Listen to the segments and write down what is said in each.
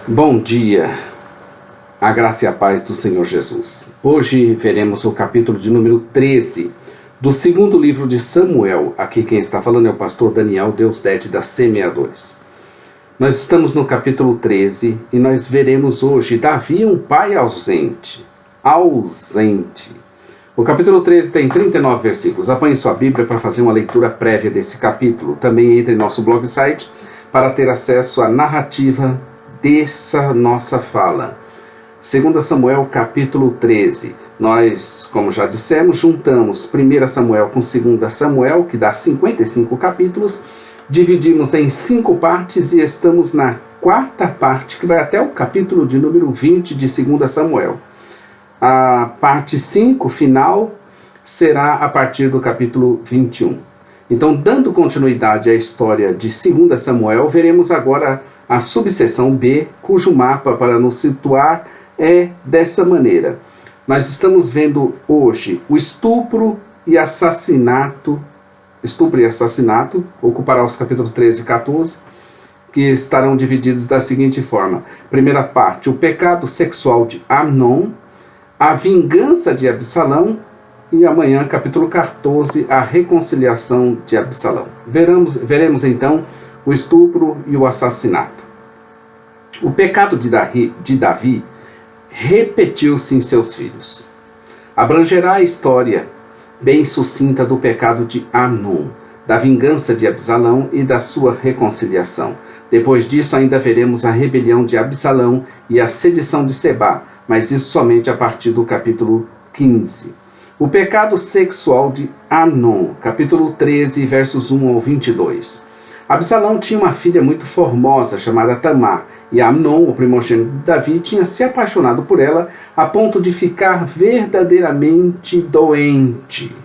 Bom dia, a graça e a paz do Senhor Jesus. Hoje veremos o capítulo de número 13 do segundo livro de Samuel. Aqui quem está falando é o pastor Daniel Deusdedit da Semeadores. Nós estamos no capítulo 13 e nós veremos hoje Davi, um pai ausente. O capítulo 13 tem 39 versículos. Apanhe sua Bíblia para fazer uma leitura prévia desse capítulo. Também entre em nosso blog site para ter acesso à narrativa dessa nossa fala. 2 Samuel capítulo 13. Nós, como já dissemos, juntamos 1 Samuel com 2 Samuel, que dá 55 capítulos, dividimos em 5 partes e estamos na quarta parte, que vai até o capítulo de número 20 de 2 Samuel. A parte 5, final, será a partir do capítulo 21. Então, dando continuidade à história de 2 Samuel, veremos agora a subseção B, cujo mapa para nos situar é dessa maneira. Nós estamos vendo hoje o estupro e assassinato, ocupará os capítulos 13 e 14, que estarão divididos da seguinte forma. Primeira parte, o pecado sexual de Amnon, a vingança de Absalão, e amanhã, capítulo 14, a reconciliação de Absalão. Veremos então o estupro e o assassinato. O pecado de Davi repetiu-se em seus filhos. Abrangerá a história bem sucinta do pecado de Amnon, da vingança de Absalão e da sua reconciliação. Depois disso ainda veremos a rebelião de Absalão e a sedição de Sebá, mas isso somente a partir do capítulo 15. O pecado sexual de Amnon, capítulo 13, versos 1 ao 22. Absalão tinha uma filha muito formosa chamada Tamar, e Amnon, o primogênito de Davi, tinha se apaixonado por ela a ponto de ficar verdadeiramente doente.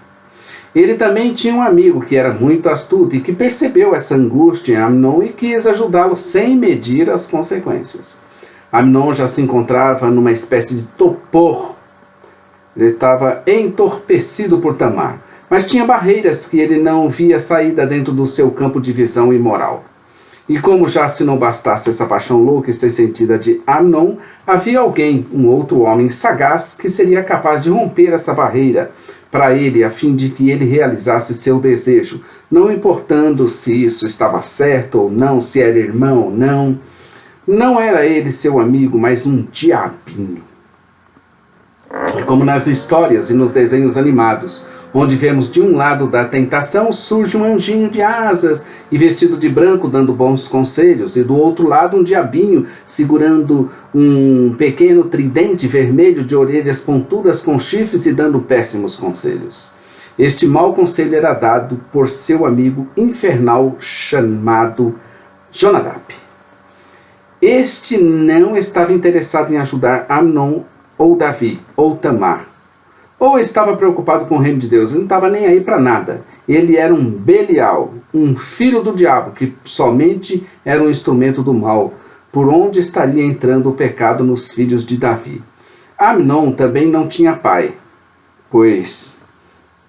Ele também tinha um amigo que era muito astuto e que percebeu essa angústia em Amnon e quis ajudá-lo sem medir as consequências. Amnon já se encontrava numa espécie de torpor. Ele estava entorpecido por Tamar, mas tinha barreiras que ele não via saída dentro do seu campo de visão imoral. E como já se não bastasse essa paixão louca e sem sentida de Amnon, havia alguém, um outro homem sagaz, que seria capaz de romper essa barreira para ele, a fim de que ele realizasse seu desejo, não importando se isso estava certo ou não, se era irmão ou não. Não era ele seu amigo, mas um diabinho. Como nas histórias e nos desenhos animados, onde vemos de um lado da tentação surge um anjinho de asas e vestido de branco dando bons conselhos, e do outro lado um diabinho segurando um pequeno tridente vermelho de orelhas pontudas com chifres e dando péssimos conselhos. Este mau conselho era dado por seu amigo infernal chamado Jonadab. Este não estava interessado em ajudar Amnon ou Davi ou Tamar, ou estava preocupado com o reino de Deus. Ele não estava nem aí para nada. Ele era um Belial, um filho do diabo, que somente era um instrumento do mal, por onde estaria entrando o pecado nos filhos de Davi. Amnon também não tinha pai, pois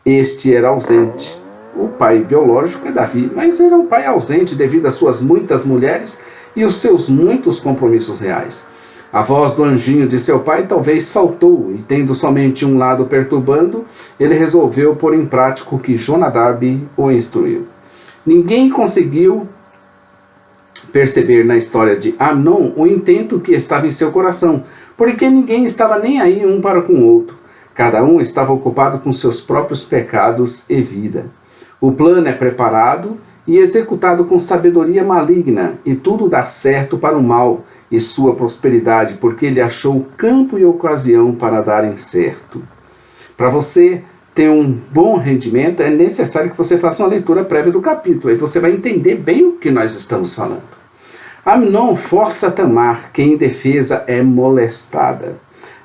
este era ausente. O pai biológico é Davi, mas era um pai ausente devido às suas muitas mulheres e os seus muitos compromissos reais. A voz do anjinho de seu pai talvez faltou, e tendo somente um lado perturbando, ele resolveu pôr em prática o que Jonadab o instruiu. Ninguém conseguiu perceber na história de Amnon o intento que estava em seu coração, porque ninguém estava nem aí um para com o outro. Cada um estava ocupado com seus próprios pecados e vida. O plano é preparado e executado com sabedoria maligna, e tudo dá certo para o mal e sua prosperidade, porque ele achou campo e ocasião para darem certo. Para você ter um bom rendimento, é necessário que você faça uma leitura prévia do capítulo, aí você vai entender bem o que nós estamos falando. Amnon força Tamar, que em defesa é molestada.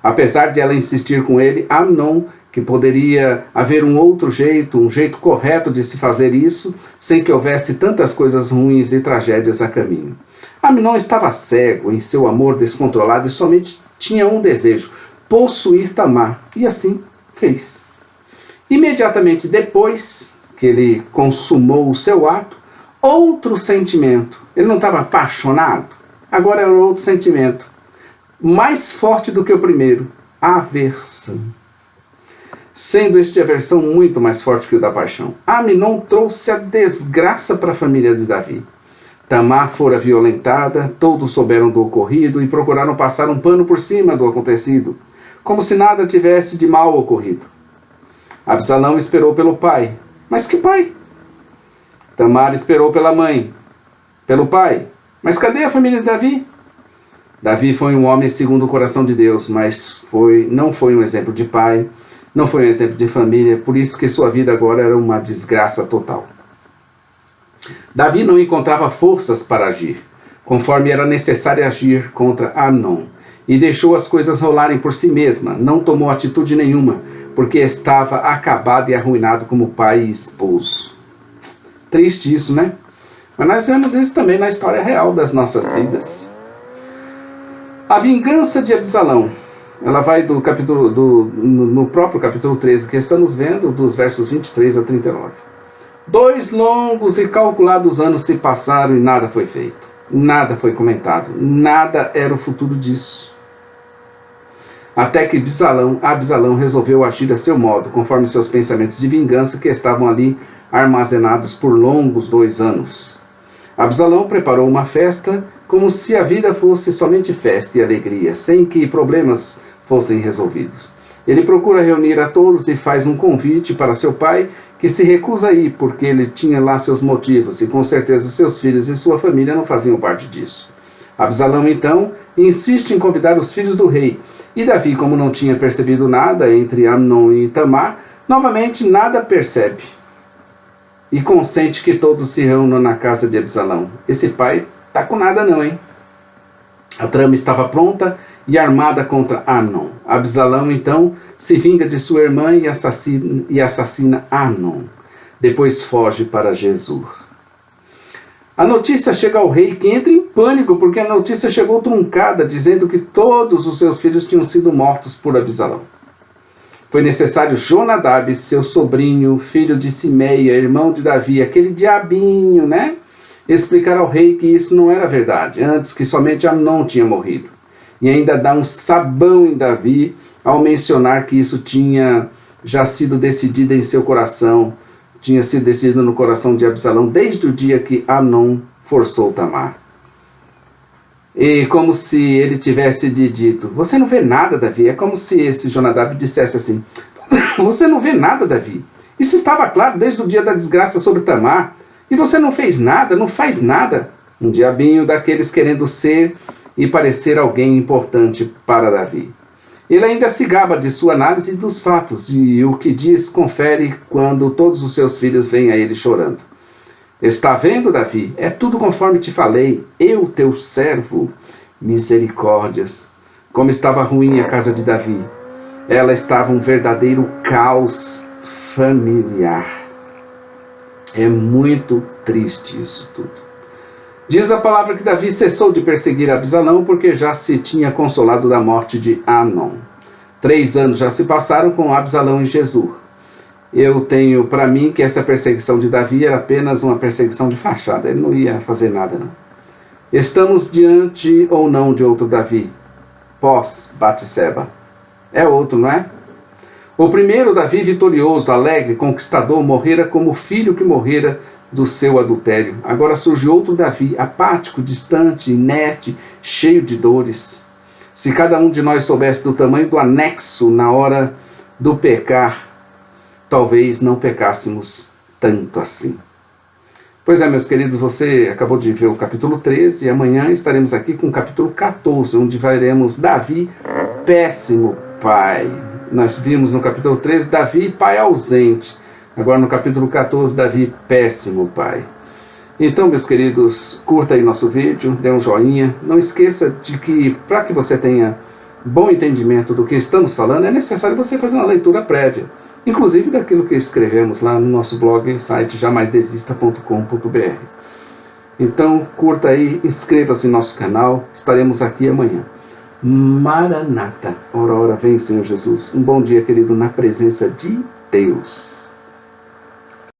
Apesar de ela insistir com ele, Amnon, que poderia haver um outro jeito, um jeito correto de se fazer isso, sem que houvesse tantas coisas ruins e tragédias a caminho. Amnon estava cego em seu amor descontrolado e somente tinha um desejo: possuir Tamar, e assim fez. Imediatamente depois que ele consumou o seu ato, outro sentimento. Ele não estava apaixonado? Agora era outro sentimento, mais forte do que o primeiro, aversão. Sendo este aversão muito mais forte que o da paixão, Amnon trouxe a desgraça para a família de Davi. Tamar fora violentada, todos souberam do ocorrido e procuraram passar um pano por cima do acontecido, como se nada tivesse de mal ocorrido. Absalão esperou pelo pai. Mas que pai? Tamar esperou pela mãe. Pelo pai. Mas cadê a família de Davi? Davi foi um homem segundo o coração de Deus, mas não foi um exemplo de pai, não foi um exemplo de família, por isso que sua vida agora era uma desgraça total. Davi não encontrava forças para agir, conforme era necessário agir contra Amnon, e deixou as coisas rolarem por si mesma, não tomou atitude nenhuma, porque estava acabado e arruinado como pai e esposo. Triste isso, né? Mas nós vemos isso também na história real das nossas vidas. A vingança de Absalão, ela vai no próprio capítulo 13, que estamos vendo, dos versos 23 a 39. 2 longos e calculados anos se passaram e nada foi feito. Nada foi comentado. Nada era o futuro disso. Até que Absalão resolveu agir a seu modo, conforme seus pensamentos de vingança que estavam ali armazenados por longos 2 anos. Absalão preparou uma festa como se a vida fosse somente festa e alegria, sem que problemas fossem resolvidos. Ele procura reunir a todos e faz um convite para seu pai, que se recusa a ir, porque ele tinha lá seus motivos, e com certeza seus filhos e sua família não faziam parte disso. Absalão, então, insiste em convidar os filhos do rei, e Davi, como não tinha percebido nada entre Amnon e Tamar, novamente nada percebe, e consente que todos se reúnam na casa de Absalão. Esse pai tá com nada não, hein? A trama estava pronta e armada contra Amnon. Absalão, então, se vinga de sua irmã e assassina Amnon. Depois foge para Gesur. A notícia chega ao rei, que entra em pânico, porque a notícia chegou truncada, dizendo que todos os seus filhos tinham sido mortos por Absalão. Foi necessário Jonadab, seu sobrinho, filho de Simeia, irmão de Davi, aquele diabinho, né? Explicar ao rei que isso não era verdade, antes que somente Amnon tinha morrido. E ainda dá um sabão em Davi ao mencionar que isso tinha já sido decidido em seu coração, tinha sido decidido no coração de Absalão desde o dia que Amnon forçou Tamar. E como se ele tivesse dito, você não vê nada, Davi? É como se esse Jonadab dissesse assim, você não vê nada, Davi? Isso estava claro desde o dia da desgraça sobre Tamar, e você não fez nada, não faz nada. Um diabinho daqueles querendo ser e parecer alguém importante para Davi. Ele ainda se gaba de sua análise dos fatos, e o que diz confere quando todos os seus filhos vêm a ele chorando. Está vendo, Davi? É tudo conforme te falei, eu, teu servo. Misericórdias. Como estava ruim a casa de Davi. Ela estava um verdadeiro caos familiar. É muito triste isso tudo. Diz a palavra que Davi cessou de perseguir Absalão porque já se tinha consolado da morte de Amnon. 3 anos já se passaram com Absalão em Gesur. Eu tenho para mim que essa perseguição de Davi era apenas uma perseguição de fachada. Ele não ia fazer nada, não. Estamos diante ou não de outro Davi? Pós-Batseba. É outro, não é? O primeiro Davi vitorioso, alegre, conquistador, morrera como o filho que morrera do seu adultério. Agora surge outro Davi, apático, distante, inerte, cheio de dores. Se cada um de nós soubesse do tamanho do anexo na hora do pecar, talvez não pecássemos tanto assim. Pois é, meus queridos, você acabou de ver o capítulo 13 e amanhã estaremos aqui com o capítulo 14, onde veremos Davi, péssimo pai. Nós vimos no capítulo 13 Davi, pai ausente. Agora no capítulo 14, Davi, péssimo pai. Então, meus queridos, curta aí nosso vídeo, dê um joinha. Não esqueça de que, para que você tenha bom entendimento do que estamos falando, é necessário você fazer uma leitura prévia. Inclusive daquilo que escrevemos lá no nosso blog, site jamaisdesista.com.br. Então, curta aí, inscreva-se no nosso canal, estaremos aqui amanhã. Maranata, ora, ora, vem, Senhor Jesus. Um bom dia, querido, na presença de Deus.